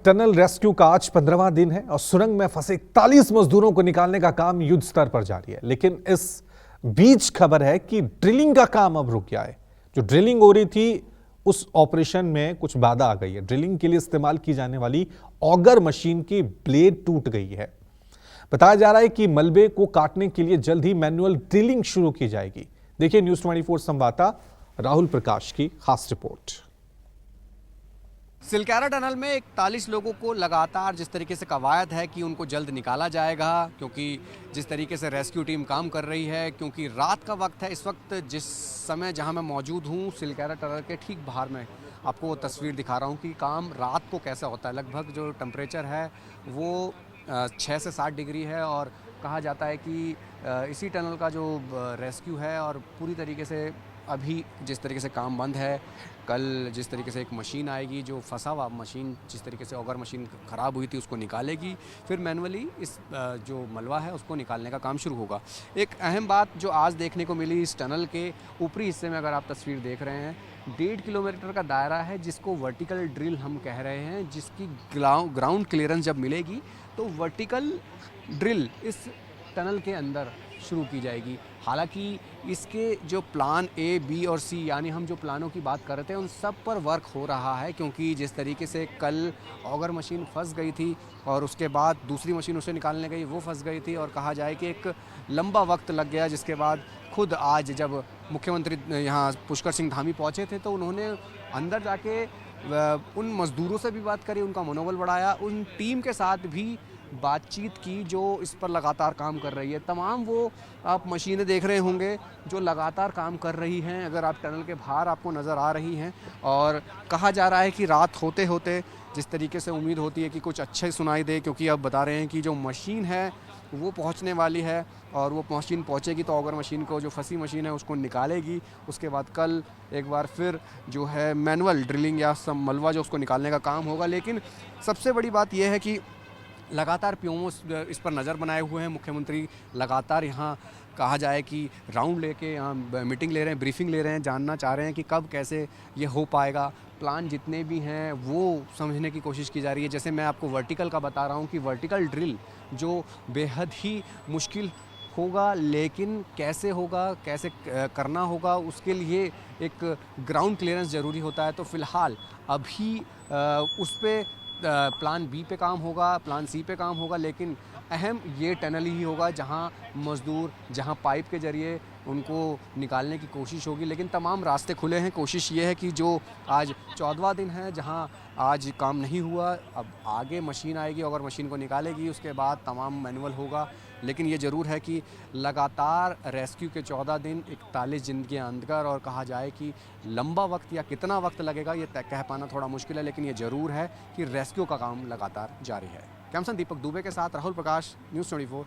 Tunnel rescue का आज 15वां दिन है और सुरंग में फंसे 41 मजदूरों को निकालने का काम युद्ध स्तर पर जारी है। लेकिन इस बीच खबर है कि ड्रिलिंग का काम अब रुक गया है। जो ड्रिलिंग हो रही थी उस ऑपरेशन में कुछ बाधा आ गई है। ड्रिलिंग के लिए इस्तेमाल की जाने वाली ऑगर मशीन की ब्लेड टूट गई है। बताया जा रहा है कि मलबे को काटने के लिए जल्द ही मैनुअल ड्रिलिंग शुरू की जाएगी। देखिए न्यूज़ 24 संवाददाता राहुल प्रकाश की खास रिपोर्ट। सिलकारा टनल में 41 लोगों को लगातार जिस तरीके से कवायद है कि उनको जल्द निकाला जाएगा, क्योंकि जिस तरीके से रेस्क्यू टीम काम कर रही है, क्योंकि रात का वक्त है। इस वक्त जिस समय जहां मैं मौजूद हूं सिलकारा टनल के ठीक बाहर में आपको वो तस्वीर दिखा रहा हूं कि काम रात को कैसा होता है। लगभग जो टेम्परेचर है वो 6 से 7 डिग्री है और कहा जाता है कि इसी टनल का जो रेस्क्यू है और पूरी तरीके से अभी जिस तरीके से काम बंद है। कल जिस तरीके से एक मशीन आएगी जो फंसा हुआ मशीन, जिस तरीके से ऑगर मशीन ख़राब हुई थी उसको निकालेगी, फिर मैनुअली इस जो मलबा है उसको निकालने का काम शुरू होगा। एक अहम बात जो आज देखने को मिली इस टनल के ऊपरी हिस्से में, अगर आप तस्वीर देख रहे हैं, 1.5 किलोमीटर का दायरा है जिसको वर्टिकल ड्रिल हम कह रहे हैं, जिसकी ग्राउंड क्लियरेंस जब मिलेगी तो वर्टिकल ड्रिल इस टनल के अंदर शुरू की जाएगी। हालांकि इसके जो प्लान ए, बी और सी, यानी हम जो प्लानों की बात कर रहे थे उन सब पर वर्क हो रहा है, क्योंकि जिस तरीके से कल ऑगर मशीन फंस गई थी और उसके बाद दूसरी मशीन उसे निकालने गई, वो फंस गई थी और कहा जाए कि एक लंबा वक्त लग गया। जिसके बाद खुद आज जब मुख्यमंत्री यहाँ पुष्कर सिंह धामी पहुँचे थे तो उन्होंने अंदर जाके उन मज़दूरों से भी बात करी, उनका मनोबल बढ़ाया, उन टीम के साथ भी बातचीत की जो इस पर लगातार काम कर रही है। तमाम वो आप मशीनें देख रहे होंगे जो लगातार काम कर रही हैं, अगर आप टनल के बाहर आपको नज़र आ रही हैं। और कहा जा रहा है कि रात होते होते जिस तरीके से उम्मीद होती है कि कुछ अच्छे सुनाई दे, क्योंकि अब बता रहे हैं कि जो मशीन है वो पहुंचने वाली है और वो मशीन पहुंचेगी तो ऑगर मशीन को, जो फंसी मशीन है उसको निकालेगी। उसके बाद कल एक बार फिर जो है मैनुअल ड्रिलिंग या सब मलबा जो उसको निकालने का काम होगा। लेकिन सबसे बड़ी बात यह है कि लगातार पीओ इस पर नज़र बनाए हुए हैं। मुख्यमंत्री लगातार यहाँ कहा जाए कि राउंड लेके यहाँ मीटिंग ले रहे हैं, ब्रीफिंग ले रहे हैं, जानना चाह रहे हैं कि कब कैसे ये हो पाएगा। प्लान जितने भी हैं वो समझने की कोशिश की जा रही है। जैसे मैं आपको वर्टिकल का बता रहा हूँ कि वर्टिकल ड्रिल जो बेहद ही मुश्किल होगा, लेकिन कैसे होगा, कैसे करना होगा, उसके लिए एक ग्राउंड क्लियरेंस ज़रूरी होता है। तो फ़िलहाल अभी उस पर प्लान बी पे काम होगा, प्लान सी पे काम होगा, लेकिन अहम ये टनल ही होगा जहां मज़दूर, जहां पाइप के ज़रिए उनको निकालने की कोशिश होगी। लेकिन तमाम रास्ते खुले हैं। कोशिश ये है कि जो आज 14वां दिन है जहां आज काम नहीं हुआ, अब आगे मशीन आएगी और मशीन को निकालेगी, उसके बाद तमाम मैनुअल होगा। लेकिन ये ज़रूर है कि लगातार रेस्क्यू के 14 दिन 41 दिन के अंदर, और कहा जाए कि लंबा वक्त या कितना वक्त लगेगा ये कह पाना थोड़ा मुश्किल है, लेकिन ये ज़रूर है कि रेस्क्यू का काम लगातार जारी है। कैमसन दीपक दुबे के साथ राहुल प्रकाश, न्यूज़ 24।